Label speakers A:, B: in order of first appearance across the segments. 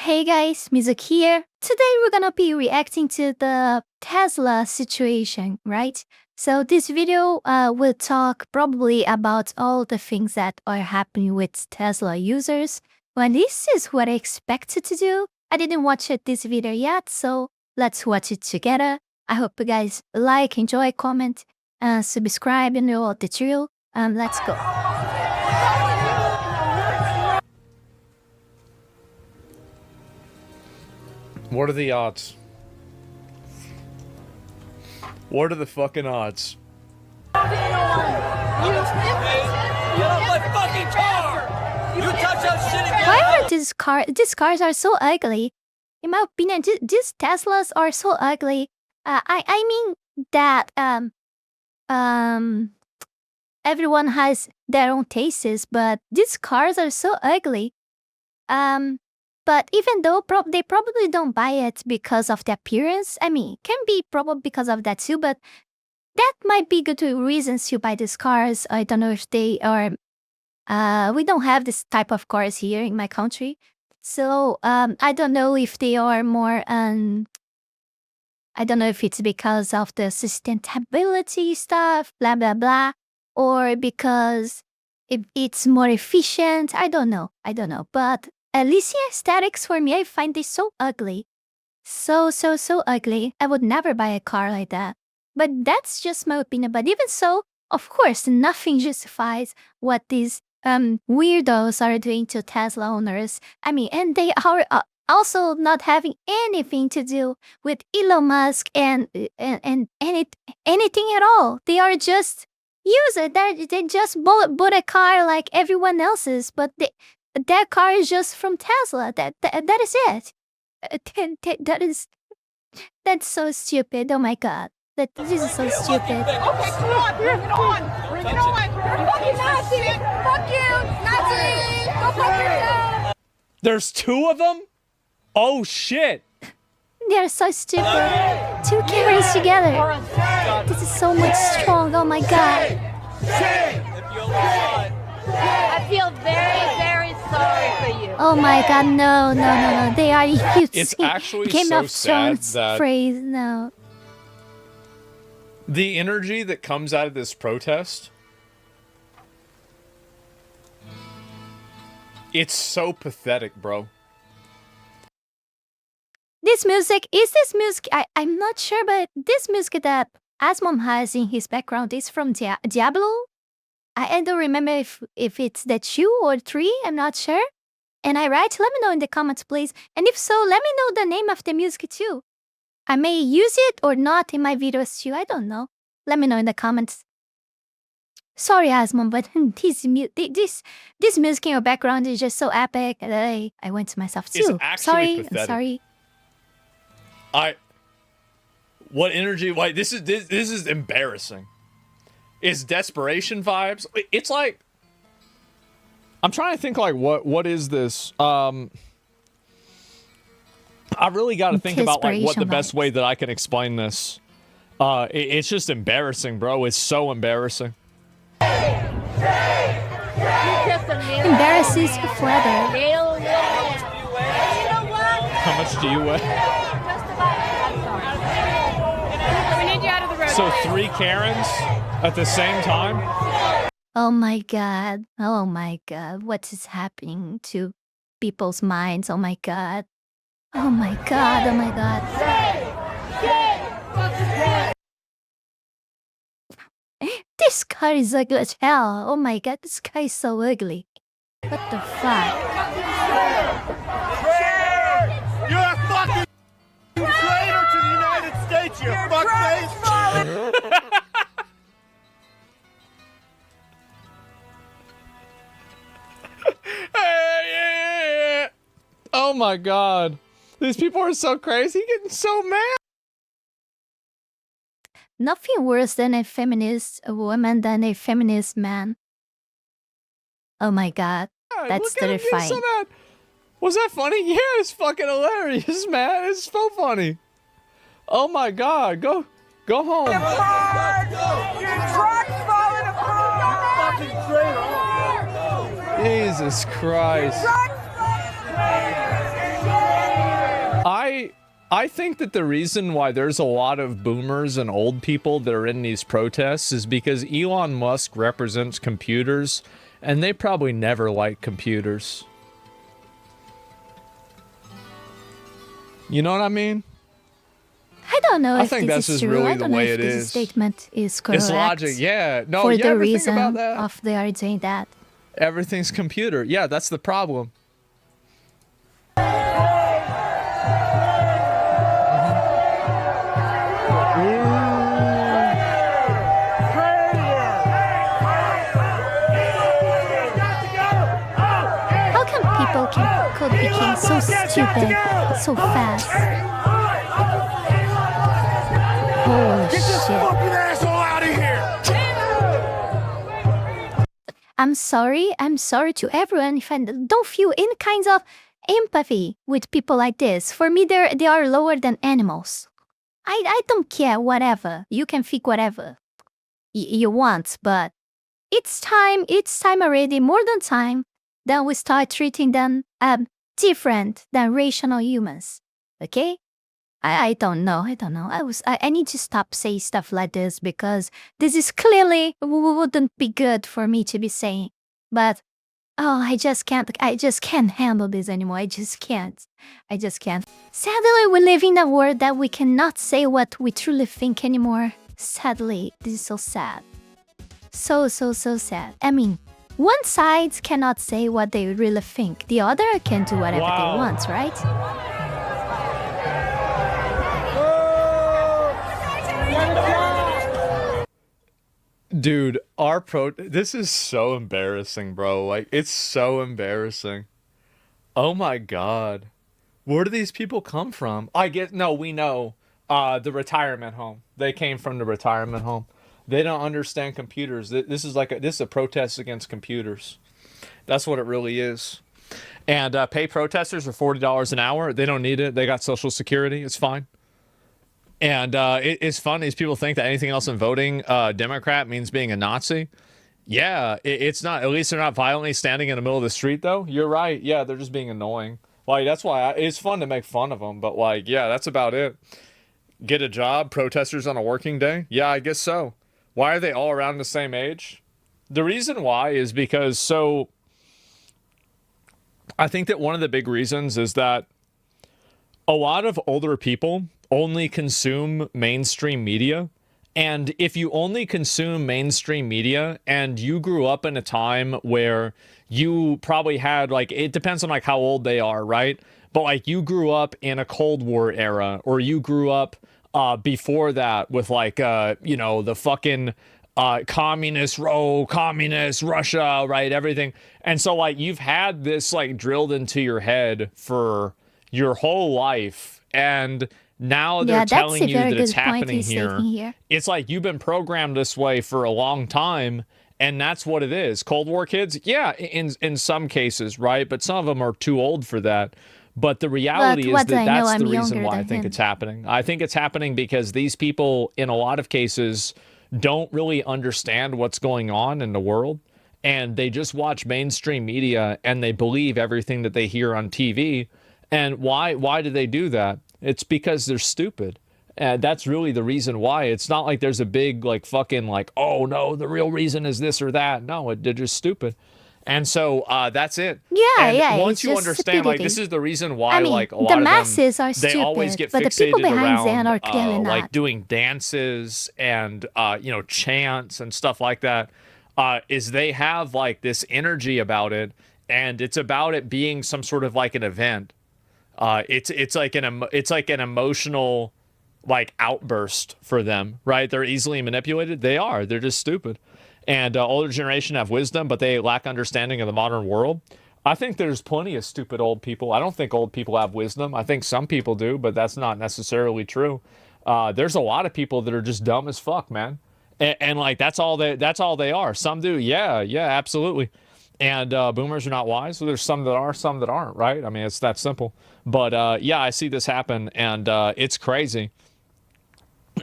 A: Hey guys, Mizuki here. Today we're gonna be reacting to the Tesla situation, right? So this video will talk probably about all the things that are happening with Tesla users. Well, this is what I expected to do. I didn't watch this video yet, so let's watch it together. I hope you guys like, enjoy, comment, subscribe, and all the drill. Let's go.
B: What are the odds? What are the fucking odds?
C: Get off my fucking car! You touch that shit again!
A: Why are these cars are so ugly? In my opinion, these Teslas are so ugly. I mean that everyone has their own tastes, but these cars are so ugly. But even though they probably don't buy it because of the appearance, I mean, can be probably because of that too, but that might be good reasons to buy these cars. I don't know if they are, we don't have this type of cars here in my country. So, I don't know if they are more, I don't know if it's because of the sustainability stuff, blah, blah, blah, or because it's more efficient. I don't know. But at least the aesthetics for me, I find this so ugly. So ugly. I would never buy a car like that. But that's just my opinion. But even so, of course, nothing justifies what these weirdos are doing to Tesla owners. I mean, and they are also not having anything to do with Elon Musk and anything at all. They are just users. They just bought a car like everyone else's, but that car is just from Tesla. That is it. That's so stupid. Oh my god. This is so stupid.
D: Okay, come on, bring it on! Bring it on! Fucking Nazi! Fuck you! Nazi! Go fuck yourself!
B: There's two of them? Oh shit!
A: They're so stupid. Two cameras together. This is so much strong. Oh my god.
D: I feel very sorry for you.
A: Oh my god, no. They are huge.
B: It's actually
A: Game
B: so
A: of
B: sad
A: Thrones
B: that
A: phrase, no.
B: the energy that comes out of this protest, it's so pathetic, bro.
A: This music, I'm not sure, but this music that Asmon has in his background is from Diablo? I don't remember if it's the 2 or 3, I'm not sure. And let me know in the comments, please. And if so, let me know the name of the music too. I may use it or not in my videos too, I don't know. Let me know in the comments. Sorry, Asmon, but this music in your background is just so epic that I went to myself too.
B: It's actually pathetic.
A: I'm sorry.
B: What energy? Like this is embarrassing. It's desperation vibes. It's like I'm trying to think like what is this? I really got to think about like what the best way that I can explain this. It's just embarrassing, bro. It's so embarrassing.
A: Embarrassing flather.
B: How much do you weigh?
D: We need you out of the road.
B: So 3 Karens at the same time?
A: Oh my god. Oh my god. What is happening to people's minds? Oh my god. Oh my god. Oh my god. This car is ugly as hell. Oh my god. This guy is so ugly. What the fuck?
C: You're a fucking traitor to the United States, you fuckface!
B: Oh my god. These people are so crazy, getting so mad.
A: Nothing worse than a feminist woman than a feminist man. Oh my god. That's terrifying.
B: So mad. Was that funny? Yeah, it's fucking hilarious, man. It's so funny. Oh my god. Go home.
C: Your truck's falling apart! You fucking traitor!
B: Jesus Christ.
C: Your truck's falling apart!
B: I think that the reason why there's a lot of boomers and old people that are in these protests is because Elon Musk represents computers, and they probably never like computers. You know what I mean?
A: I don't know
B: I
A: if
B: think
A: this
B: that's
A: is
B: just
A: true.
B: really
A: I
B: the
A: don't know
B: way
A: if
B: it
A: this
B: is.
A: statement is correct.
B: It's logic, yeah. No,
A: for
B: you
A: the
B: ever think
A: reason
B: about that?
A: of they are doing that.
B: Everything's computer. Yeah, that's the problem.
A: How come people could become so stupid so fast? Holy shit. I'm sorry to everyone if I don't feel any kinds of empathy with people like this. For me, they are lower than animals. I don't care, whatever. You can think whatever you want, but it's time already, more than time, that we start treating them different than rational humans. Okay? I don't know. I need to stop saying stuff like this because this is clearly wouldn't be good for me to be saying. But I just can't handle this anymore. I just can't. Sadly, we live in a world that we cannot say what we truly think anymore. Sadly, this is so sad. So sad. I mean, one side cannot say what they really think. The other can do whatever they want, right?
B: Dude, this is so embarrassing, bro. Like, it's so embarrassing. Oh my god. Where do these people come from? We know. The retirement home. They came from the retirement home. They don't understand computers. This is a protest against computers. That's what it really is. And pay protesters are $40 an hour. They don't need it. They got Social Security. It's fine. And it's fun. These people think that anything else in voting Democrat means being a Nazi. Yeah, it's not. At least they're not violently standing in the middle of the street, though. You're right. Yeah, they're just being annoying. Like, that's why it's fun to make fun of them. But, like, yeah, that's about it. Get a job, protesters on a working day? Yeah, I guess so. Why are they all around the same age? The reason why is because, I think that one of the big reasons is that a lot of older people only consume mainstream media. And if you only consume mainstream media and you grew up in a time where you probably had, like, it depends on like how old they are, right? But like you grew up in a Cold War era, or you grew up before that with like, the fucking communist Russia, right? Everything. And so like you've had this like drilled into your head for your whole life. And now they're telling you that it's happening here. It's like you've been programmed this way for a long time, and that's what it is. Cold War kids? Yeah, in some cases, right? But some of them are too old for that. But the reality is that that's the reason why I think it's happening. I think it's happening because these people, in a lot of cases, don't really understand what's going on in the world. And they just watch mainstream media and they believe everything that they hear on TV. And why do they do that? It's because they're stupid. And that's really the reason why. It's not like there's a big, like, fucking, like, oh, no, the real reason is this or that. No, they're just stupid. And so that's it.
A: Yeah.
B: Once you understand, like, this is the reason why, like, a lot
A: the
B: of
A: masses
B: them,
A: are stupid,
B: they always get
A: but
B: fixated
A: the people behind them are
B: around,
A: clearly not.
B: like, doing dances and, chants and stuff like that, is they have, like, this energy about it, and it's about it being some sort of, like, an event. It's like an emotional, like, outburst for them, right? They're easily manipulated. They're just stupid. And older generation have wisdom, but they lack understanding of the modern world. I think there's plenty of stupid old people. I don't think old people have wisdom. I think some people do, but that's not necessarily true. There's a lot of people that are just dumb as fuck, man. And like that's all they are. Some do, yeah, absolutely. And boomers are not wise. So there's some that are, some that aren't, right? I mean, it's that simple. But I see this happen, and it's crazy.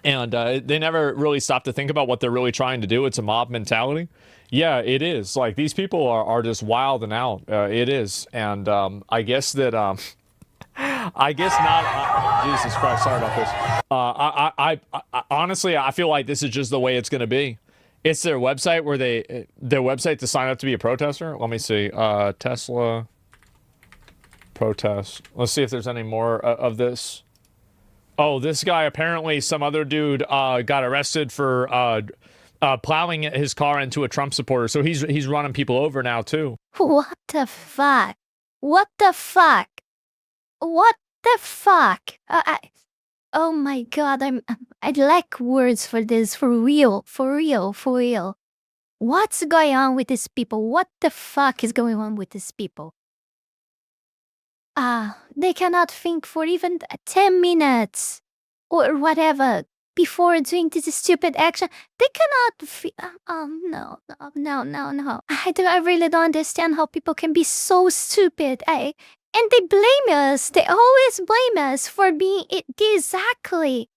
B: And they never really stop to think about what they're really trying to do. It's a mob mentality. Yeah, it is. Like, these people are just wild and out. It is. And I guess that I guess not. Jesus Christ, sorry about this. I honestly, I feel like this is just the way it's going to be. It's their website where their website to sign up to be a protester. Let me see. Tesla protest. Let's see if there's any more of this. Oh, this guy, apparently some other dude got arrested for plowing his car into a Trump supporter. So he's running people over now too.
A: What the fuck? What the fuck? What the fuck? Oh my god, I lack words for this. For real. What's going on with these people? What the fuck is going on with these people? They cannot think for even 10 minutes or whatever before doing this stupid action. They cannot. No. I really don't understand how people can be so stupid. And they blame us. They always blame us for being exactly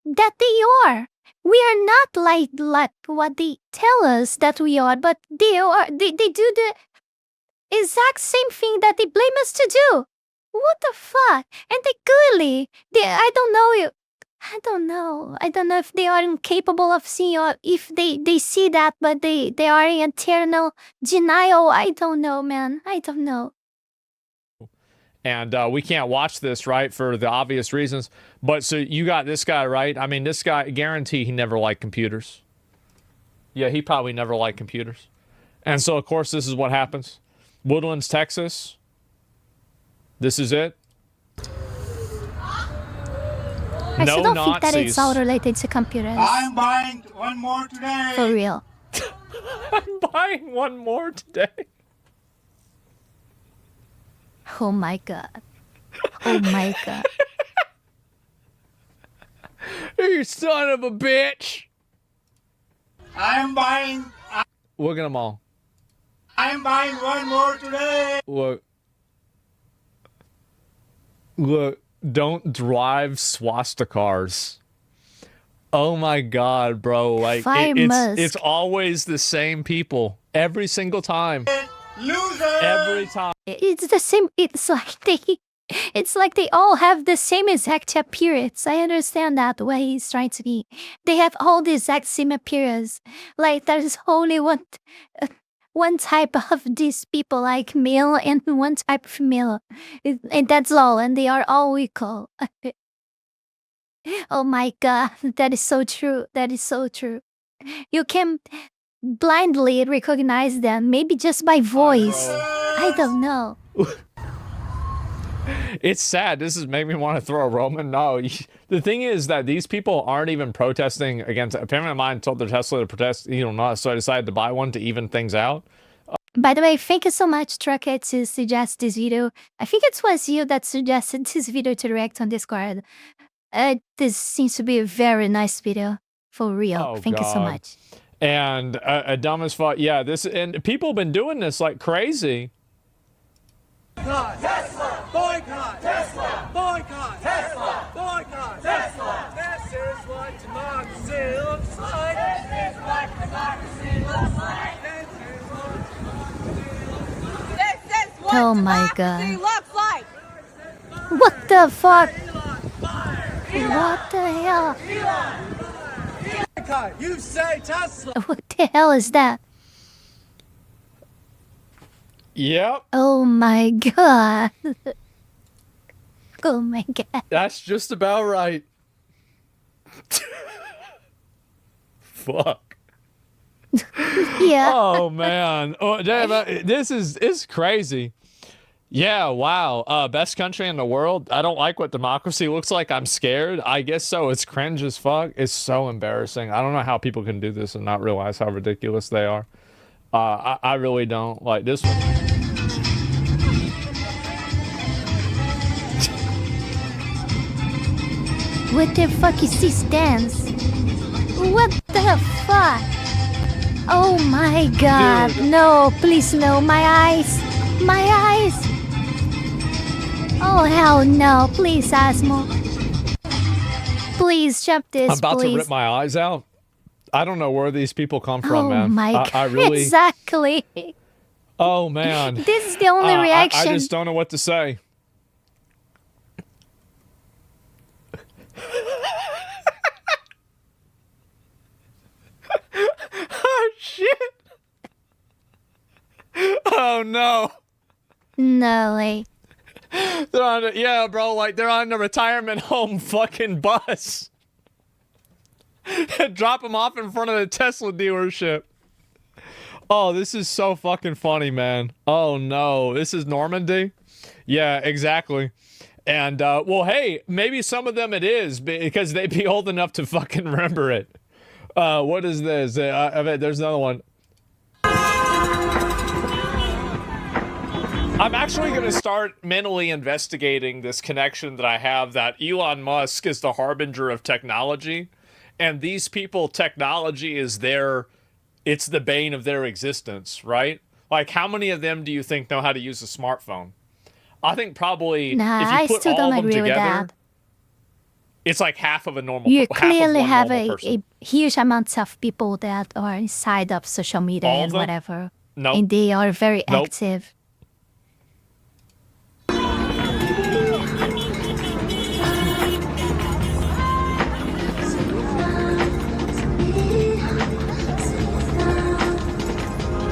A: that they are. We are not like what they tell us that we are, but they are. They do the exact same thing that they blame us to do. What the fuck? And they clearly, I don't know. I don't know if they are incapable of seeing or if they see that, but they are in eternal denial. I don't know, man. I don't know.
B: And we can't watch this, right, for the obvious reasons. But so you got this guy, right? I mean, this guy, guarantee he never liked computers. Yeah, he probably never liked computers. And so, of course, this is what happens. Woodlands, Texas. This is it.
A: I still don't think that it's all related to computers.
E: I'm buying one more today.
A: For real.
B: I'm buying one more today.
A: Oh my god. Oh my god.
B: You son of a bitch.
E: I'm buying.
B: Look at them all.
E: I'm buying one more today.
B: Look, don't drive swastikars. Oh my god, bro. Like it's always the same people. Every single time.
E: Loser!
B: Every time.
A: It's the same. It's like they all have the same exact appearance. I understand that what he's trying to be. They have all the exact same appearance. Like there's only one type of these people, like male, and one type of female. And that's all. And they are all equal. Oh my god, that is so true. That is so true. You can blindly recognize them, maybe just by voice. I don't know.
B: It's sad. This is making me want to throw a Roman. No, the thing is that these people aren't even protesting against. A parent of mine told their Tesla to protest, not. So I decided to buy one to even things out.
A: By the way, thank you so much, Trucker, to suggest this video. I think it was you that suggested this video to react on Discord. This seems to be a very nice video. For real.
B: Oh,
A: thank you so much.
B: And a dumb as fuck. Yeah, and people have been doing this like crazy.
C: Boycott! Tesla! Boycott! Tesla! Boycott! Tesla! Boycott! Tesla! This is what democracy looks like! This is what democracy looks like!
D: This is what
A: Oh my
D: democracy
A: god.
D: looks like!
A: What the fuck? What the hell?
C: Boycott! You say Tesla!
A: What the hell is that?
B: Yep.
A: Oh my god. Oh my god.
B: That's just about right. Fuck.
A: Yeah.
B: Oh man. Oh damn. It's crazy. Yeah. Wow. Best country in the world. I don't like what democracy looks like. I'm scared. I guess so. It's cringe as fuck. It's so embarrassing. I don't know how people can do this and not realize how ridiculous they are. I really don't like this one.
A: What the fuck is this dance? What the fuck? Oh my god.
B: Dude.
A: No, please no. My eyes. My eyes. Oh hell no. Please, Asmo. Please, jump this,
B: I'm about
A: please.
B: to rip my eyes out. I don't know where these people come from,
A: oh
B: man.
A: my god.
B: I really.
A: Exactly.
B: Oh man.
A: This is the only reaction.
B: I just don't know what to say. no.
A: No way.
B: They're on yeah, bro, like they're on the retirement home fucking bus. Drop them off in front of the Tesla dealership. Oh, this is so fucking funny, man. Oh no, this is Normandy? Yeah, exactly. And, well, hey, maybe some of them it is, because they'd be old enough to fucking remember it. What is this? I bet there's another one. I'm actually going to start mentally investigating this connection that I have that Elon Musk is the harbinger of technology, and these people, technology is it's the bane of their existence, right? Like, how many of them do you think know how to use a smartphone? I think probably
A: Nah,
B: if you
A: I
B: put
A: still
B: all
A: don't
B: of them
A: agree with
B: together,
A: that.
B: it's like half of a normal.
A: You
B: half of
A: clearly
B: one
A: have
B: normal
A: a
B: person.
A: huge amount of people that are inside of social media
B: All of
A: and
B: them?
A: whatever.
B: Nope.
A: And they are very
B: Nope.
A: active.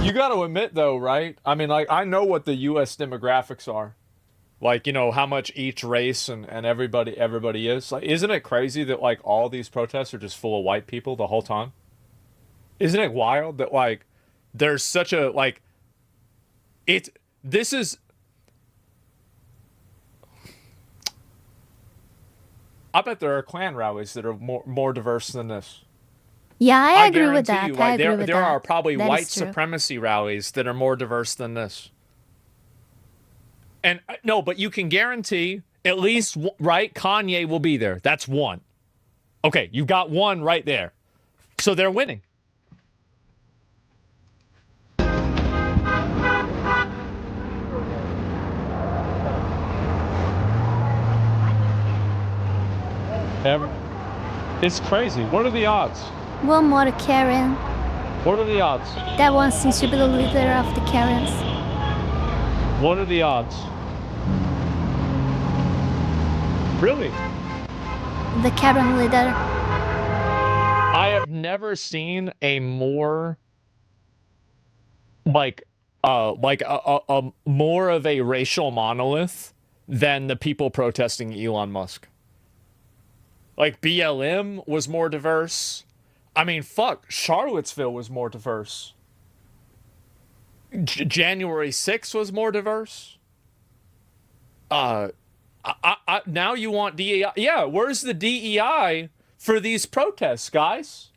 B: You got to admit, though, right? I mean, like, I know what the U.S. demographics are. Like, you know, how much each race and everybody is. Like, isn't it crazy that, like, all these protests are just full of white people the whole time? Isn't it wild that, like, there's such a, like, this is... I bet there are Klan rallies that are more diverse than this.
A: Yeah, I agree with
B: guarantee
A: that.
B: you,
A: I
B: like,
A: agree with
B: there
A: that.
B: are probably
A: That
B: white
A: is true.
B: supremacy rallies that are more diverse than this. And no, but you can guarantee at least, right, Kanye will be there. That's one. Okay, you've got one right there. So they're winning. It's crazy. What are the odds?
A: One more Karen.
B: What are the odds?
A: That one seems to be the leader of the Karens.
B: What are the odds? Really?
A: The Karen leader.
B: I have never seen a more like a more of a racial monolith than the people protesting Elon Musk. Like, BLM was more diverse. I mean, fuck, Charlottesville was more diverse. January 6th was more diverse. Now you want DEI. Yeah, where's the DEI for these protests, guys?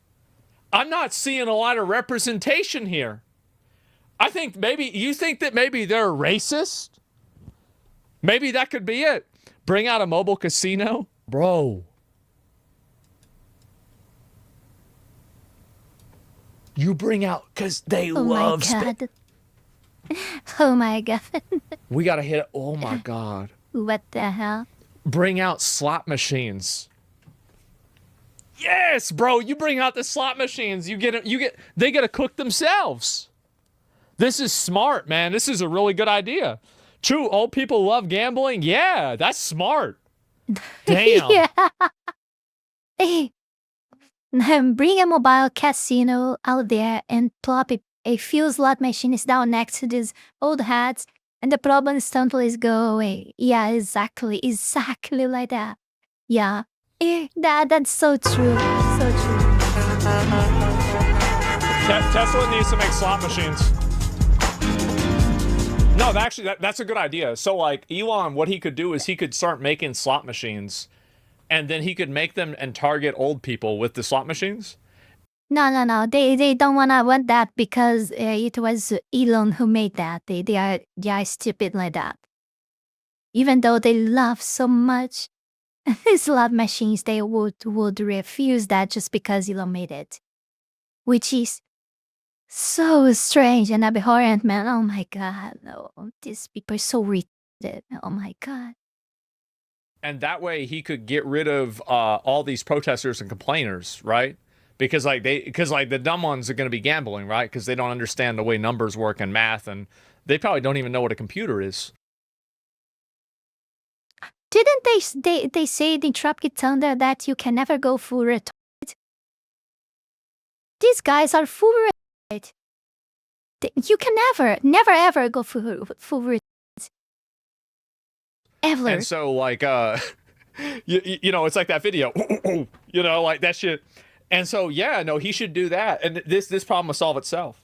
B: I'm not seeing a lot of representation here. I think you think that maybe they're racist? Maybe that could be it. Bring out a mobile casino? Bro. You bring out, because they
A: Oh
B: love...
A: my god. Oh my god.
B: We gotta hit it. Oh my god.
A: What the hell?
B: Bring out slot machines. Yes, bro. You bring out the slot machines. They get to cook themselves. This is smart, man. This is a really good idea. True, old people love gambling. Yeah, that's smart. Damn.
A: Yeah. Hey, bring a mobile casino out there and plop a few slot machines down next to these old hats, and the problem instantly go away. Yeah, exactly like that. Yeah, that's so true, so true.
B: Tesla needs to make slot machines. No, actually, that's a good idea. So, like, Elon, what he could do is he could start making slot machines, and then he could make them and target old people with the slot machines.
A: No. They don't want that because it was Elon who made that. They are stupid like that. Even though they love so much slot machines, they would refuse that just because Elon made it, which is so strange and abhorrent, man. Oh my god, no, these people are so retarded. Oh my god.
B: And that way he could get rid of all these protesters and complainers, right? Because the dumb ones are going to be gambling, right? Because they don't understand the way numbers work and math, and they probably don't even know what a computer is.
A: Didn't they say in Tropic Thunder that you can never go full retarded? These guys are full retarded. You can never ever go full returns. Ever.
B: And so, like, you know, it's like that video, you know, like that shit. And so, yeah, no, he should do that. And this problem will solve itself.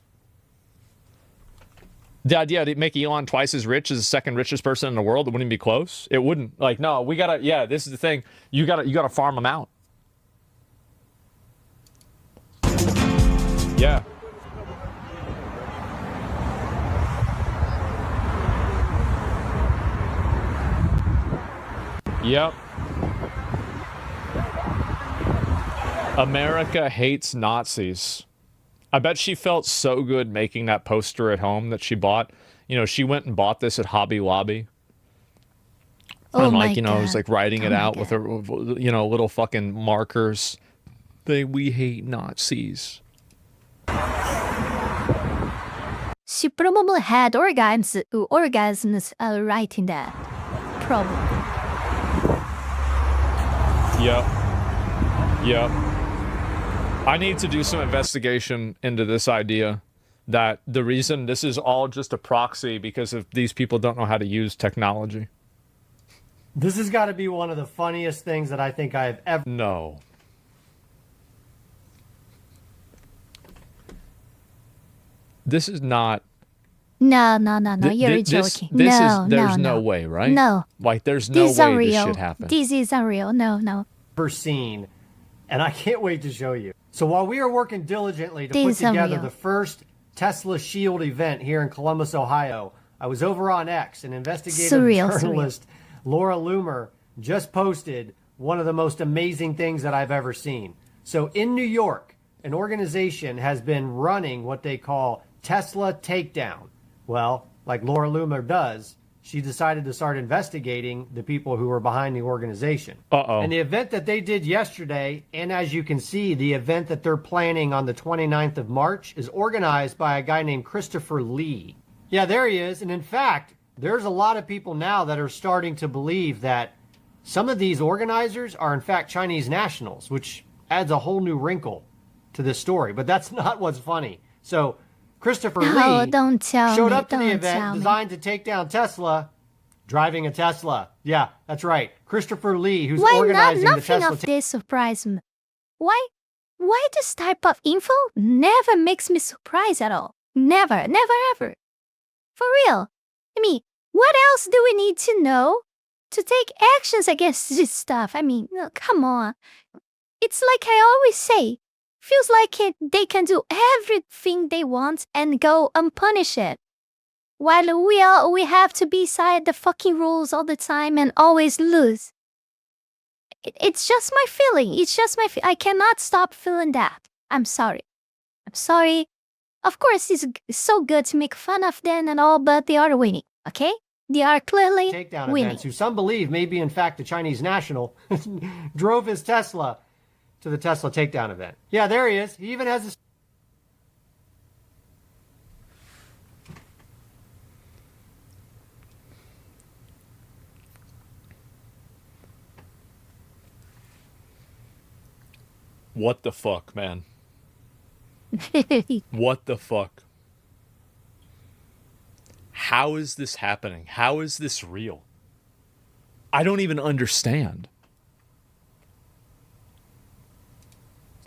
B: The idea to make Elon twice as rich as the second richest person in the world, it wouldn't be close. It wouldn't. Like, no, we gotta. Yeah, this is the thing. You gotta farm them out. Yeah. Yep. America hates Nazis. I bet she felt so good making that poster at home that she bought. You know, she went and bought this at Hobby Lobby.
A: Oh
B: and
A: my
B: like, you know,
A: God.
B: was like writing it
A: my
B: out with her, you know, little fucking markers. We hate Nazis.
A: She probably had orgasms writing that. Probably.
B: Yep. I need to do some investigation into this idea that the reason this is all just a proxy because of these people don't know how to use technology.
F: This has got to be one of the funniest things that I think I've ever...
B: No. This is not...
A: No. You're joking.
B: There's no way, right?
A: No.
B: Like, there's no
A: This is
B: way
A: unreal.
B: this should happen.
A: This is unreal. No.
F: seen, and I can't wait to show you. So while we are working diligently to put
A: These are
F: together
A: real.
F: the first Tesla Shield event here in Columbus, Ohio, I was over on X, and investigative
A: Surreal.
F: journalist Laura Loomer just posted one of the most amazing things that I've ever seen. So in New York, an organization has been running what they call Tesla Takedown. Well, like Laura Loomer does, she decided to start investigating the people who were behind the organization.
B: Uh-oh.
F: And the event that they did yesterday, and as you can see, the event that they're planning on the 29th of March is organized by a guy named Christopher Lee. Yeah, there he is. And in fact, there's a lot of people now that are starting to believe that some of these organizers are in fact Chinese nationals, which adds a whole new wrinkle to this story. But that's not what's funny. So Christopher Lee
A: don't tell
F: showed
A: me,
F: up to the
A: don't
F: event
A: tell me.
F: designed to take down Tesla, driving a Tesla. Yeah, that's right. Christopher Lee, who's
A: Why not?
F: organizing the
A: Nothing
F: Tesla
A: of this surprised me. Why this type of info never makes me surprised at all. Never ever. For real. I mean, what else do we need to know to take actions against this stuff? I mean, no, come on. It's like I always say, feels like they can do everything they want and go unpunished. While we have to be side the fucking rules all the time and always lose. It's just my feeling. I cannot stop feeling that. I'm sorry. Of course, it's so good to make fun of them and all, but they are winning, okay? They are clearly
F: takedown
A: winning.
F: events, who some believe may be in fact a Chinese national, drove his Tesla to the Tesla takedown event. Yeah, there he is. He even has his...
B: What the fuck, man? What the fuck? How is this happening? How is this real? I don't even understand.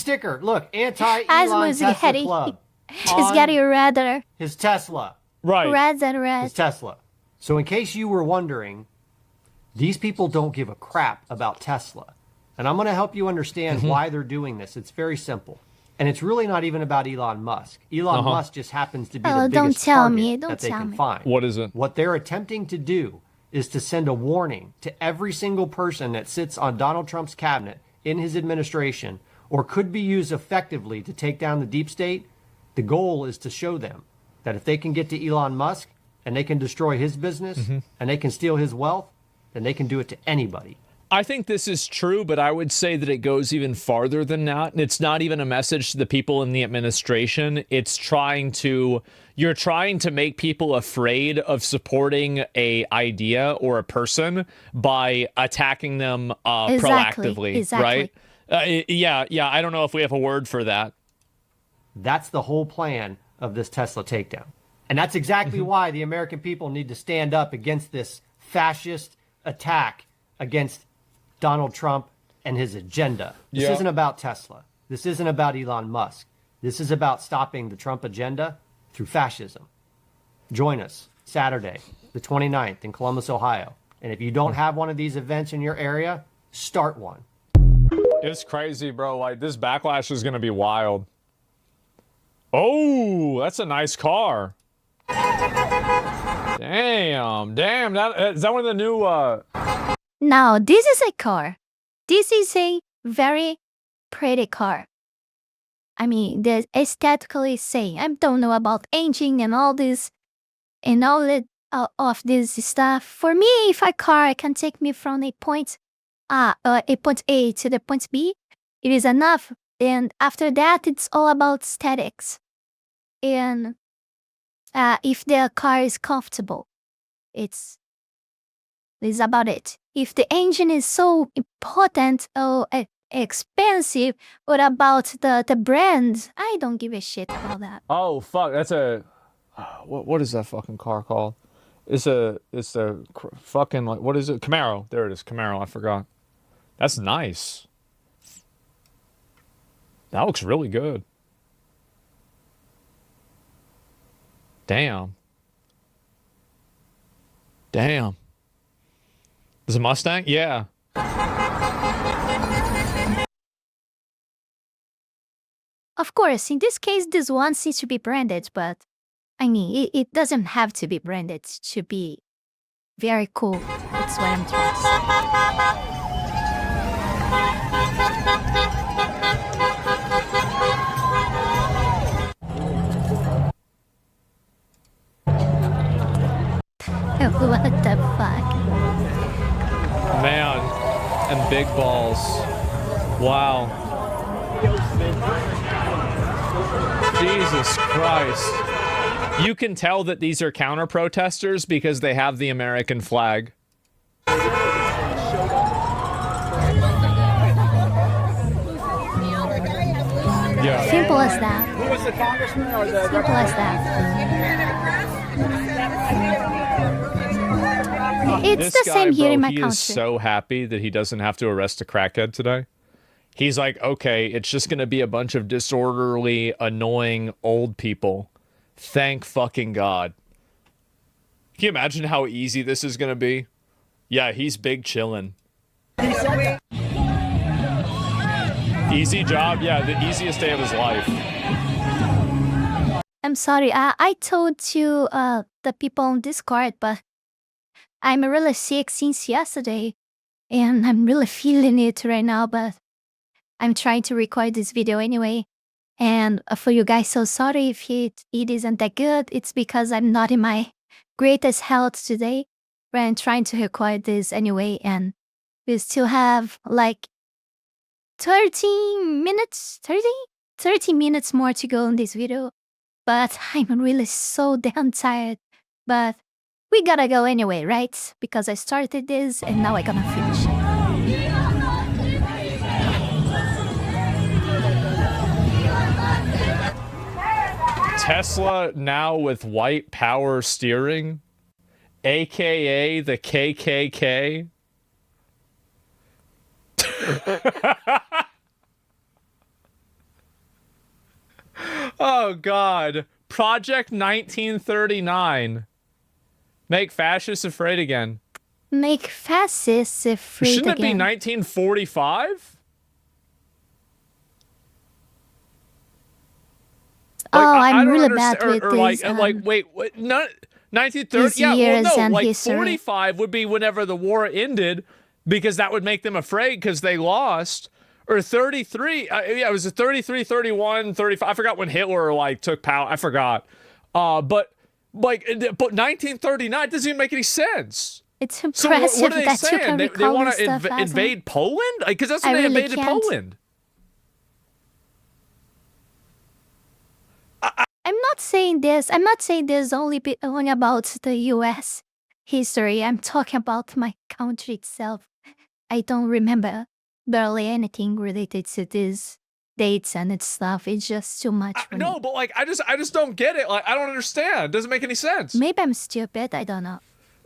F: sticker. Look, anti-Elon
A: Asmongold
F: Tesla
A: had
F: Club.
A: He's
F: on
A: getting redder.
F: his Tesla.
B: Right.
A: Red and red.
F: His Tesla. So in case you were wondering, these people don't give a crap about Tesla. And I'm going to help you understand why they're doing this. It's very simple. And it's really not even about Elon Musk. Elon Musk just happens to be the
A: don't
F: biggest
A: tell
F: target
A: me. Don't
F: that they
A: tell
F: can
A: me.
F: find.
B: What is it?
F: What they're attempting to do is to send a warning to every single person that sits on Donald Trump's cabinet in his administration or could be used effectively to take down the deep state. The goal is to show them that if they can get to Elon Musk and they can destroy his business and they can steal his wealth, then they can do it to anybody.
B: I think this is true, but I would say that it goes even farther than that. And it's not even a message to the people in the administration. It's you're trying to make people afraid of supporting a idea or a person by attacking them proactively,
A: exactly.
B: right? Yeah, I don't know if we have a word for that.
F: That's the whole plan of this Tesla takedown. And that's exactly why the American people need to stand up against this fascist attack against Donald Trump and his agenda. This isn't about Tesla. This isn't about Elon Musk. This is about stopping the Trump agenda through fascism. Join us Saturday, the 29th in Columbus, Ohio. And if you don't have one of these events in your area, start one.
B: It's crazy, bro. Like, this backlash is going to be wild. Oh, that's a nice car. Damn. Is that one of the new,
A: Now, this is a car. This is a very pretty car. I mean, the aesthetically saying, I don't know about engine and all this, and all that of this stuff. For me, if a car can take me from a point A to the point B, it is enough. And after that, it's all about aesthetics. And if the car is comfortable, it's about it. If the engine is so important or expensive, what about the brand? I don't give a shit about that.
B: oh, fuck. That's a, what is that fucking car called? It's a fucking, like, what is it? Camaro. There it is. Camaro. I forgot. That's nice. That looks really good. Damn. Is it a Mustang? Yeah.
A: Of course, in this case, this one seems to be branded, but I mean, it doesn't have to be branded to be very cool. That's what I'm trying to say. What the fuck?
B: Man, and big balls. Wow. Jesus Christ. You can tell that these are counter-protesters because they have the American flag. Yeah.
A: Simple as that.
C: Who was the congressman or the
A: Simple as that. It's the same here in my
B: he
A: country.
B: is so happy that he doesn't have to arrest a crackhead today. He's like, okay, it's just going to be a bunch of disorderly, annoying old people. Thank fucking God. Can you imagine how easy this is going to be? Yeah, he's big chillin'. Easy job? Yeah, the easiest day of his life.
A: I'm sorry, I told you the people on Discord, but I'm really sick since yesterday, and I'm really feeling it right now, but I'm trying to record this video anyway. And for you guys, so sorry if it isn't that good. It's because I'm not in my greatest health today, but I'm trying to record this anyway, and we still have like 30 minutes more to go in this video. But I'm really so damn tired. But we gotta go anyway, right? Because I started this and now I'm gonna finish it.
B: Tesla now with white power steering, aka the KKK. Oh God. Project 1939. Make fascists afraid again.
A: Make fascists afraid
B: Shouldn't it be
A: again.
B: 1945?
A: I'm really bad with this.
B: Wait, what? No, 1930?
A: These
B: Yeah, well,
A: years
B: no,
A: and
B: like
A: history.
B: 45 would be whenever the war ended, because that would make them afraid because they lost. Or 33, yeah, it was a 33, 31, 35. I forgot when Hitler like took power. I forgot. But 1939 doesn't even make any sense.
A: It's
B: So
A: impressive
B: what are they
A: that you
B: saying?
A: can
B: They
A: recall
B: want
A: this stuff,
B: to
A: Asmo.
B: invade Poland? Because that's when
A: I
B: they
A: really
B: invaded
A: can't.
B: Poland.
A: I'm not saying this. I'm not saying this only about the U.S. history. I'm talking about my country itself. I don't remember barely anything related to this dates and stuff. It's just too much for me.
B: No, but like I just don't get it. Like I don't understand. It doesn't make any sense.
A: Maybe I'm stupid. I don't know.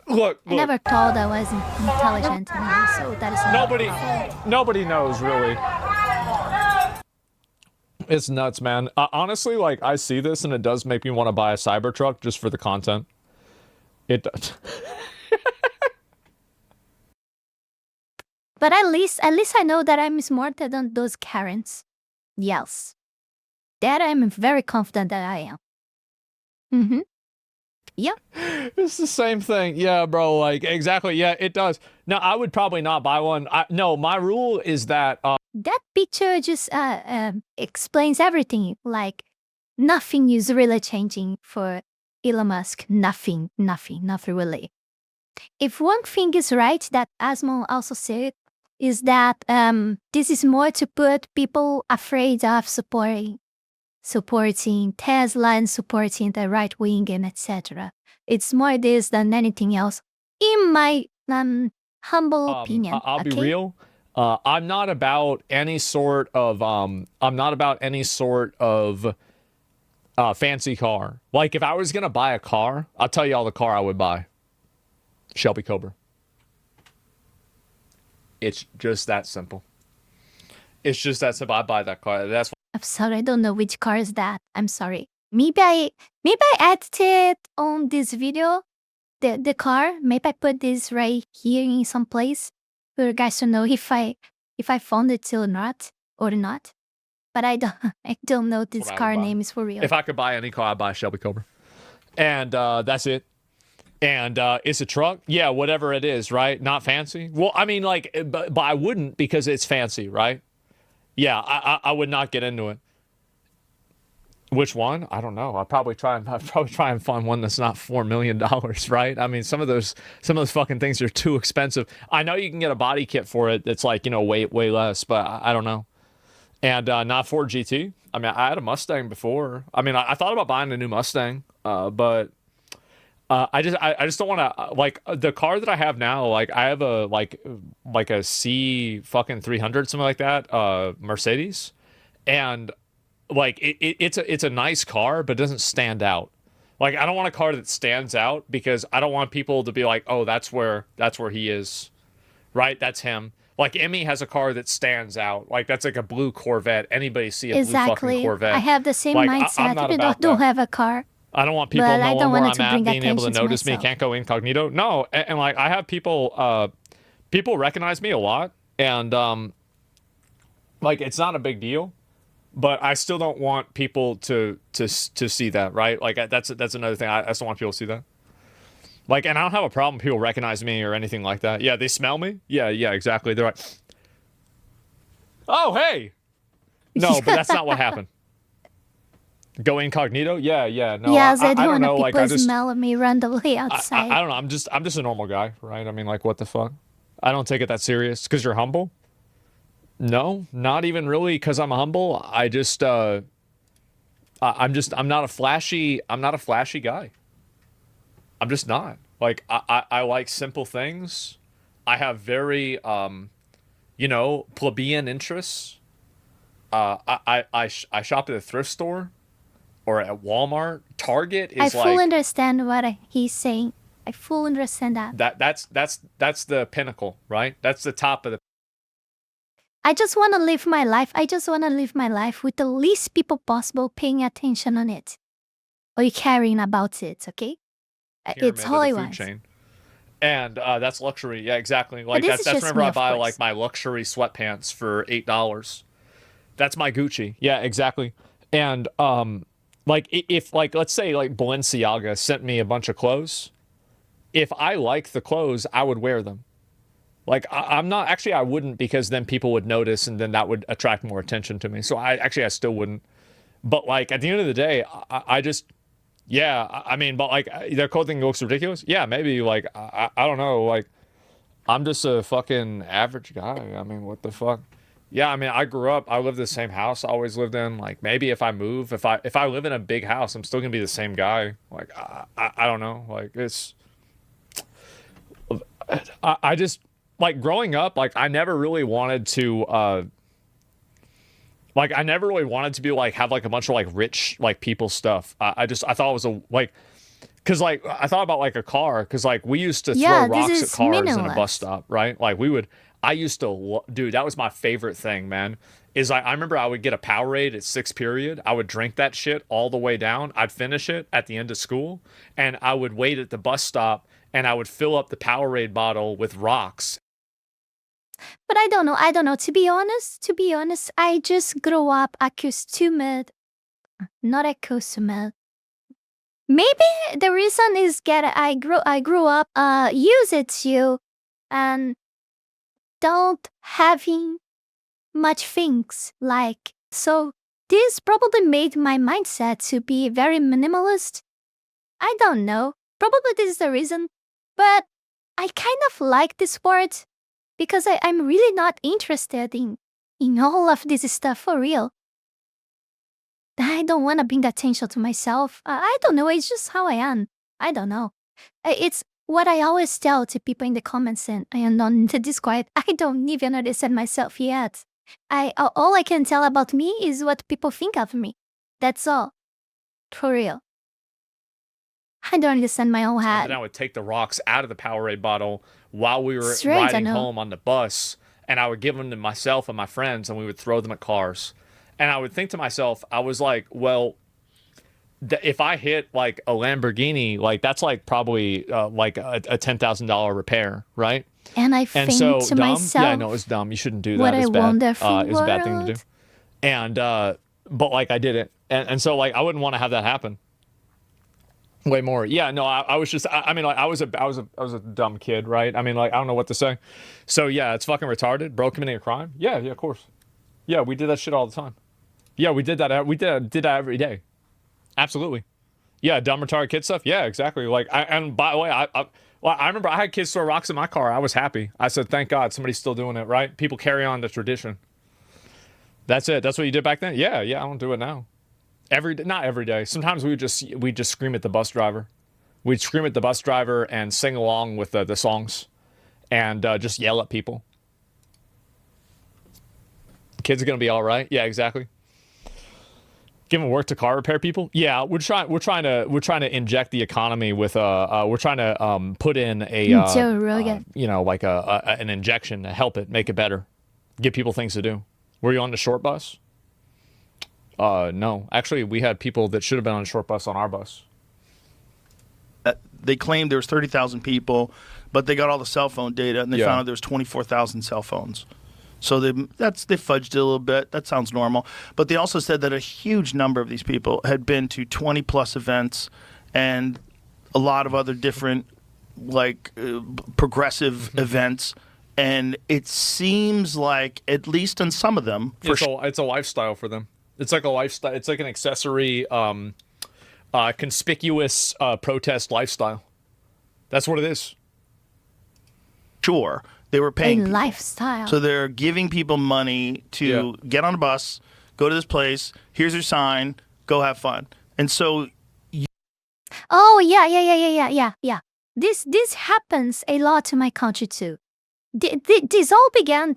B: Look,
A: I never thought I was intelligent anyway, so that is not my fault.
B: nobody knows really. It's nuts, man. Honestly, like I see this and it does make me want to buy a Cybertruck just for the content. It does.
A: But at least I know that I'm smarter than those Karens. Yes. That I'm very confident that I am. Mm-hmm. Yeah.
B: It's the same thing. Yeah, bro. Like, exactly. Yeah, it does. Now, I would probably not buy one. No, my rule is that...
A: that picture just explains everything. Like, nothing is really changing for Elon Musk. Nothing really. If one thing is right that Asmongold also said, is that this is more to put people afraid of supporting Tesla and supporting the right wing and etc. It's more this than anything else, in my humble opinion.
B: I'll be real. I'm not about any sort of fancy car. Like if I was gonna buy a car, I'll tell you all the car I would buy. Shelby Cobra. It's just that simple. It's just that simple. I buy that car. That's.
A: I'm sorry, I don't know which car is that. I'm sorry. Maybe I added it on this video. The car. Maybe I put this right here in some place for you guys to know if I found it or not. But I don't know this car name is for real.
B: If I could buy any car, I'd buy a Shelby Cobra. And that's it. And it's a truck. Yeah, whatever it is, right? Not fancy. Well, I mean, like, but I wouldn't because it's fancy, right? Yeah, I would not get into it. Which one? I don't know. I'd probably try and find one that's not $4 million, right? I mean, some of those fucking things are too expensive. I know you can get a body kit for it that's like, way less, but I don't know. And not Ford GT. I mean, I had a Mustang before. I mean, I thought about buying a new Mustang, but I just don't want to, like, the car that I have now, like, I have a a C fucking 300, something like that, Mercedes, and like it's a nice car, but it doesn't stand out. Like, I don't want a car that stands out because I don't want people to be like, oh, that's where he is, right? That's him. Like, Emmy has a car that stands out. Like, that's like a blue Corvette. Anybody see a blue fucking Corvette?
A: I have the same
B: like,
A: mindset.
B: I
A: Even though I don't have a car.
B: I don't want people
A: but
B: knowing where I'm at, being able to
A: to
B: notice me,
A: myself.
B: can't go incognito. No, and like I have people recognize me a lot, and like it's not a big deal, but I still don't want people to see that, right? Like that's another thing. I just don't want people to see that. Like, and I don't have a problem with people recognize me or anything like that. Yeah, they smell me. Yeah, exactly. They're like, oh hey, no, but that's not what happened. Go incognito? Yeah, no.
A: Yes,
B: I
A: don't
B: don't know.
A: want
B: Like,
A: people
B: I just
A: smell me randomly outside.
B: I don't know. I'm just a normal guy, right? I mean, like, what the fuck? I don't take it that serious. Because you're humble? No, not even really. Because I'm humble. I just I'm not a flashy guy. I'm just not. Like, I like simple things. I have very plebeian interests. I shop at a thrift store. Or at Walmart. Target is
A: I
B: like...
A: fully understand what he's saying. I fully understand that.
B: That's the pinnacle, right? That's the top of the...
A: I just want to live my life. I just want to live my life with the least people possible paying attention on it. Or caring about it, okay? It's all I want.
B: Chain. And that's luxury. Yeah, exactly. Like
A: this
B: that's
A: is just
B: whenever
A: me,
B: I buy
A: of course.
B: like my luxury sweatpants for $8. That's my Gucci. Yeah, exactly. And like if like let's say like Balenciaga sent me a bunch of clothes, if I like the clothes, I would wear them. Like I'm not actually I wouldn't because then people would notice and then that would attract more attention to me. So I still wouldn't. But like at the end of the day, I just yeah, I mean, but like their clothing looks ridiculous. Yeah, maybe like I don't know, like I'm just a fucking average guy. I mean, what the fuck? Yeah, I mean, I lived in the same house I always lived in. Like, maybe if I move, if I live in a big house, I'm still going to be the same guy. Like, I don't know. Like, it's... I just... Like, growing up, like, I never really wanted to... Like, I never really wanted to be like have like a bunch of like rich like people stuff. I thought it was a like, because like I thought about like a car, because like we used to
A: Yeah,
B: throw
A: this
B: rocks at
A: is
B: cars in a
A: meaningless.
B: bus stop, right? Like we would. I used to, dude, that was my favorite thing, man. Is I remember I would get a Powerade at 6th period. I would drink that shit all the way down. I'd finish it at the end of school, and I would wait at the bus stop, and I would fill up the Powerade bottle with rocks.
A: But I don't know. To be honest, I just grew up accustomed, not accustomed. Maybe the reason is that I grew up used to and don't having much things like, so this probably made my mindset to be very minimalist. I don't know. Probably this is the reason, but I kind of like this sport because I'm really not interested in all of this stuff for real. I don't want to bring the attention to myself. I don't know. It's just how I am. I don't know. It's what I always tell to people in the comments and on the Discord. I don't even understand myself yet. All I can tell about me is what people think of me. That's all. For real. I don't understand my own
B: And
A: head.
B: then I would take the rocks out of the Powerade bottle while we were
A: Strange, I
B: riding
A: know.
B: home on the bus, and I would give them to myself and my friends, and we would throw them at cars. And I would think to myself, I was like, well, if I hit like a Lamborghini, like that's like probably like a $10,000 repair, right?
A: And I
B: And
A: think
B: so
A: to
B: dumb.
A: myself,
B: Yeah, I know it's dumb. You shouldn't do that.
A: what
B: It's
A: a
B: bad.
A: wonderful
B: It's a bad thing to do.
A: world.
B: And but like I did it, and so like I wouldn't want to have that happen. Way more. Yeah, no, I was just, I mean, like, I was a dumb kid, right? I mean, like, I don't know what to say. So, yeah, it's fucking retarded. Bro committing a crime? Yeah, of course. Yeah, we did that shit all the time. Yeah, we did that. We did that every day. Absolutely. Yeah, dumb, retarded kid stuff? Yeah, exactly. Like, and by the way, I remember I had kids throw rocks in my car. I was happy. I said, thank God somebody's still doing it, right? People carry on the tradition. That's it. That's what you did back then? Yeah, I don't do it now. Not every day. Sometimes we just scream at the bus driver. We'd scream at the bus driver and sing along with the songs, and just yell at people. Kids are gonna be all right. Yeah, exactly. Giving work to car repair people. Yeah, we're trying to inject the economy with we're trying to put in a
A: Joe Rogan.
B: like an injection to help it make it better, give people things to do. Were you on the short bus? No. Actually, we had people that should have been on a short bus on our bus.
G: They claimed there was 30,000 people, but they got all the cell phone data, and they found out there was 24,000 cell phones. So they fudged it a little bit. That sounds normal. But they also said that a huge number of these people had been to 20-plus events and a lot of other different, like, progressive events. And it seems like, at least on some of them,
B: It's a lifestyle for them. It's like a lifestyle. It's like an accessory, conspicuous protest lifestyle. That's what it is.
G: sure, they were paying
A: A
G: people.
A: lifestyle.
G: So they're giving people money to get on a bus, go to this place, here's your sign, go have fun. And so
A: Oh yeah. This happens a lot in my country too. This all began.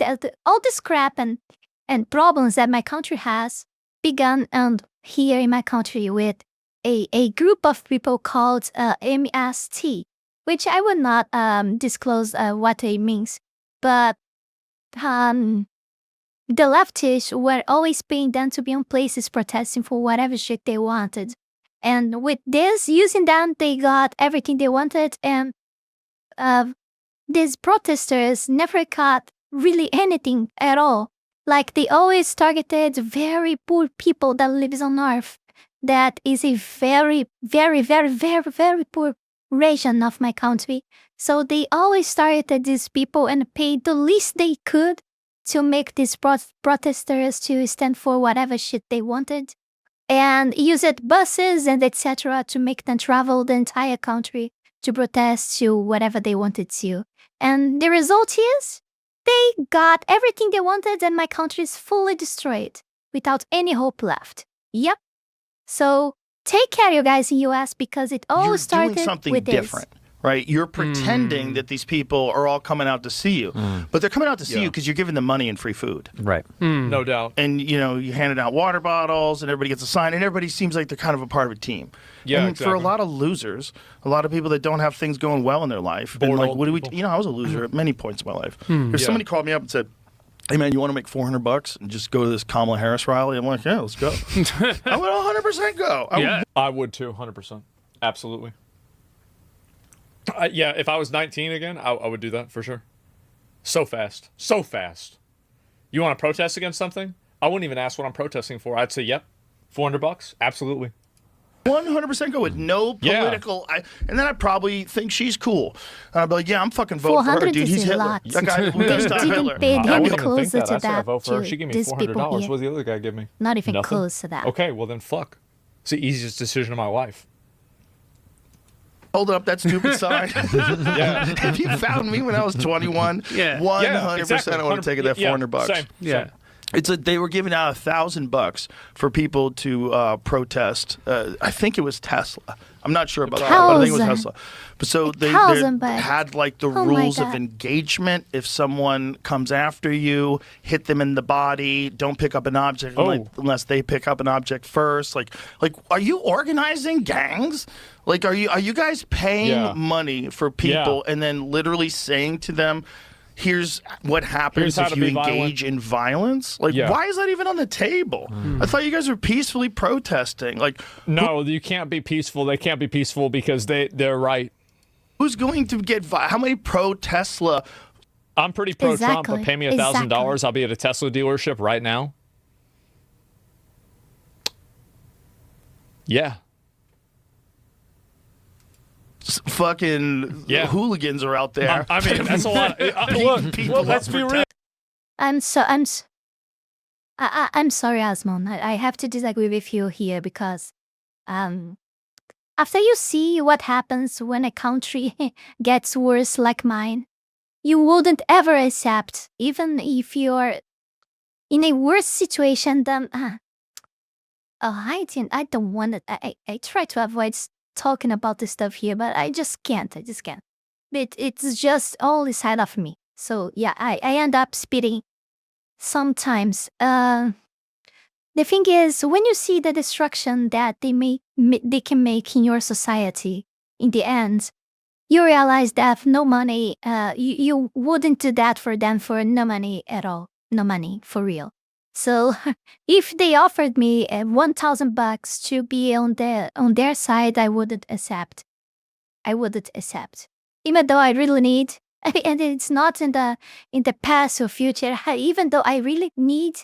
A: All this crap and problems that my country has began and here in my country with a group of people called MST, which I would not disclose what it means, but the leftists were always paying them to be on places protesting for whatever shit they wanted. And with this, using them, they got everything they wanted. And these protesters never got really anything at all. Like, they always targeted very poor people that lives on Earth. That is a very, very, very, very, very poor region of my country. So they always targeted these people and paid the least they could to make these protesters to stand for whatever shit they wanted, and used buses and etc. to make them travel the entire country to protest to whatever they wanted to. And the result is they got everything they wanted and my country is fully destroyed without any hope left. Yep. So take care, you guys in US, because it all
G: you're
A: started
G: doing something
A: with
G: different,
A: this.
G: right? You're pretending that these people are all coming out to see you, but they're coming out to see you because you're giving them money and free food.
H: Right.
B: No doubt.
G: And, you know, you're handing out water bottles and everybody gets a sign and everybody seems like they're kind of a part of a team.
B: Yeah,
G: and for a lot of losers, a lot of people that don't have things going well in their life, and
B: Bored
G: like,
B: old
G: what do we,
B: people.
G: you know, I was a loser at many points in my life. If somebody called me up and said, hey, man, you want to make $400 and just go to this Kamala Harris rally? I'm like, yeah, let's go. I would 100% go.
B: I would too, 100%. Absolutely. Yeah, if I was 19 again, I would do that for sure. So fast. So fast. You want to protest against something? I wouldn't even ask what I'm protesting for. I'd say, yep, $400. Absolutely.
G: 100% go with no political. And then I'd probably think she's cool. And I'd be like, yeah, I'm fucking voting for her,
A: 400
G: dude.
A: is
G: He's
A: a
G: Hitler.
A: lot.
G: That guy
A: They
G: does not Hitler.
A: didn't pay
B: I
A: any
B: wouldn't even think
A: closer
B: that.
A: to
B: I said I'd
A: that
B: vote for her.
A: to
B: She gave me
A: these people
B: $400.
A: here.
B: What did the other guy give me?
A: Not even
B: Nothing?
A: close to that.
B: Okay, well then fuck. It's the easiest decision of my life.
G: Hold up that stupid sign. If you found me when I was 21, 100%
B: exactly.
G: I would have taken that $400.
B: Same.
H: Yeah.
B: Same.
G: It's like they were giving out $1,000 for people to protest. I think it was Tesla. I'm not sure about that, but I think it was Tesla. But so they had like the rules of engagement. If someone comes after you, hit them in the body. Don't pick up an object unless they pick up an object first. Like, are you organizing gangs? Like, are you guys paying money for people and then literally saying to them, here's what happens if you engage in violence? Like, why is that even on the table? I thought you guys were peacefully protesting. Like,
B: no, you can't be peaceful. They can't be peaceful because they're right.
G: Who's going to get how many pro-Tesla?
B: I'm pretty pro-Trump, but pay me $1,000. I'll be at a Tesla dealership right now. Yeah.
G: Fucking hooligans are out there.
B: I mean, that's a lot. Look, let's be real.
A: I'm sorry, Asmon. I have to disagree with you here because, after you see what happens when a country gets worse like mine, you wouldn't ever accept, even if you're in a worse situation than. I don't want it. I try to avoid talking about this stuff here, but I just can't. But it's just all inside of me. So yeah, I end up spitting sometimes. The thing is, when you see the destruction that they can make in your society, in the end, you realize that no money. You wouldn't do that for them for no money at all. No money for real. So, if they offered me $1,000 to be on their side, I wouldn't accept. Even though I really need, and it's not in the past or future. Even though I really need,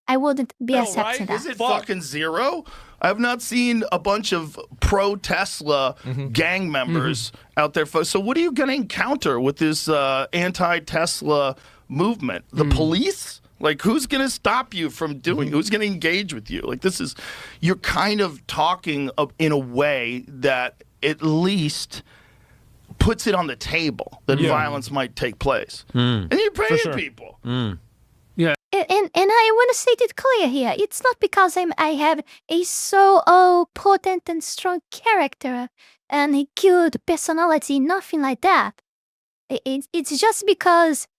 A: I wouldn't be accepting that.
G: Is it fucking zero? I have not seen a bunch of pro-Tesla gang members out there. So, what are you going to encounter with this anti-Tesla movement? The police? Like, who's going to stop you from doing? Who's going to engage with you? Like, you're kind of talking in a way that at least puts it on the table that violence might take place. And you're paying people.
A: And I want to state it clear here. It's not because I have a so potent and strong character and a good personality, nothing like that. It's just because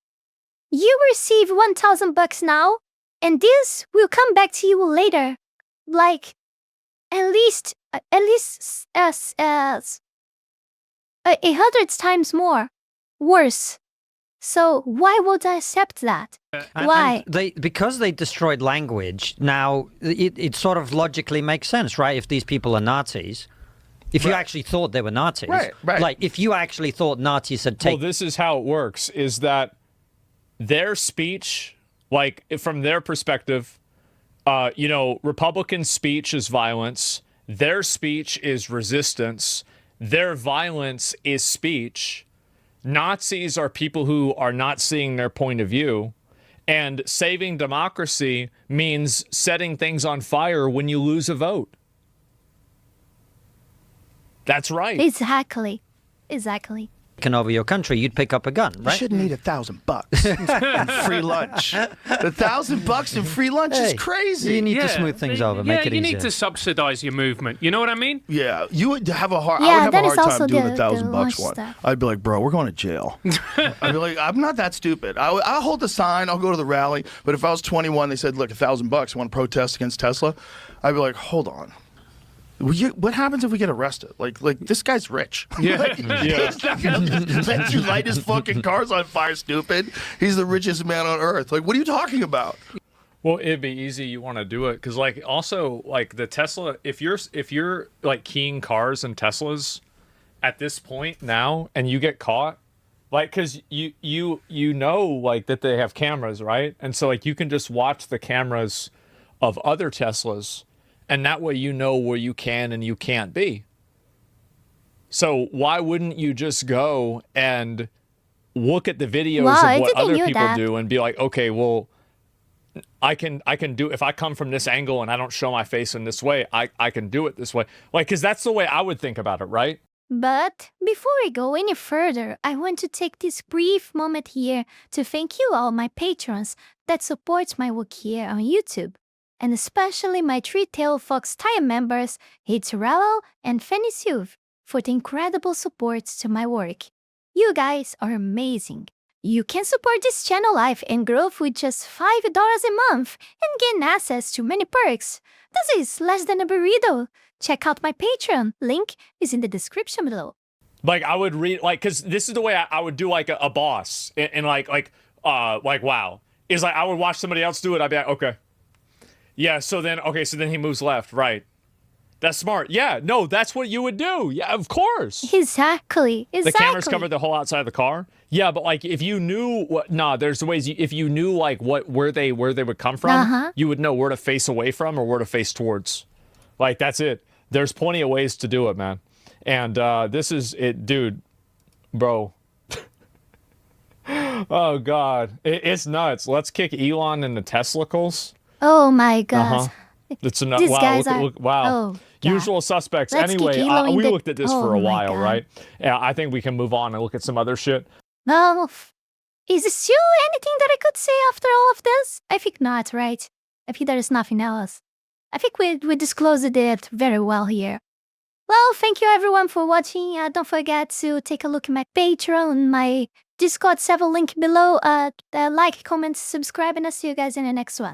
A: you receive $1,000 now, and this will come back to you later, like at least 100 times more worse. So why would I accept that? Why?
H: And because they destroyed language. Now it sort of logically makes sense, right? If these people are Nazis. If you actually thought they were Nazis.
G: Right.
H: Like, if you actually thought Nazis had taken...
B: Well, this is how it works, is that their speech, like, from their perspective, Republican speech is violence. Their speech is resistance. Their violence is speech. Nazis are people who are not seeing their point of view. And saving democracy means setting things on fire when you lose a vote. That's right.
A: Exactly.
H: taken over your country, you'd pick up a gun,
G: You
H: right?
G: shouldn't need $1,000 and free lunch. $1,000 and free lunch is crazy.
H: You need to smooth things over, make it
I: you
H: easier.
I: need to subsidize your movement. You know what I mean?
G: Yeah, you would have a hard.
A: Yeah,
G: I would have
A: that
G: a
A: is
G: hard
A: also
G: time doing
A: the
G: $1,000
A: lunch
G: one.
A: stuff.
G: I'd be like, bro, we're going to jail. I'd be like, I'm not that stupid. I'll hold the sign. I'll go to the rally. But if I was 21, they said, look, $1,000, you want to protest against Tesla? I'd be like, hold on. What happens if we get arrested? Like this guy's rich.
I: Yeah.
G: He's not gonna let you light his fucking cars on fire, stupid. He's the richest man on earth. Like, what are you talking about?
B: Well, it'd be easy. You want to do it because, like, also, like the Tesla. If you're like keying cars and Teslas at this point now, and you get caught, like, because you know, like that they have cameras, right? And so, like, you can just watch the cameras of other Teslas. And that way you know where you can and you can't be. So why wouldn't you just go and look at the videos of what other people do and be like, okay, well, I can do, if I come from this angle and I don't show my face in this way, I can do it this way. Like, because that's the way I would think about it, right?
A: But before we go any further, I want to take this brief moment here to thank you all my patrons that support my work here on YouTube. And especially my Three-Tailed Fox Tier members, Heath Rowell and Fenny Sylvy, for the incredible support to my work. You guys are amazing. You can support this channel life and growth with just $5 a month and gain access to many perks. This is less than a burrito. Check out my Patreon. Link is in the description below.
B: Like, I would read, like, because this is the way I would do, like, a boss. And like, wow. Is like, I would watch somebody else do it. I'd be like, okay. Yeah, so then he moves left, right. That's smart. Yeah, no, that's what you would do. Yeah, of course.
A: Exactly.
B: The cameras cover the whole outside of the car. Yeah, but like if you knew there's ways if you knew like where they would come from, you would know where to face away from or where to face towards. Like that's it. There's plenty of ways to do it, man. And this is it, dude, bro. Oh God, it's nuts. Let's kick Elon and the Teslicles.
A: Oh my God.
B: It's enough.
A: These
B: Wow,
A: guys
B: wow.
A: Oh,
B: Usual suspects.
A: Let's
B: Anyway,
A: kick Elon
B: we
A: in
B: looked at this for a
A: my
B: while,
A: God.
B: right? Yeah, I think we can move on and look at some other shit.
A: Well, is there still anything that I could say after all of this? I think not, right? I think there is nothing else. I think we disclosed it very well here. Well, thank you everyone for watching. Don't forget to take a look at my Patreon and my Discord server link below. Like, comment, subscribe, and I'll see you guys in the next one.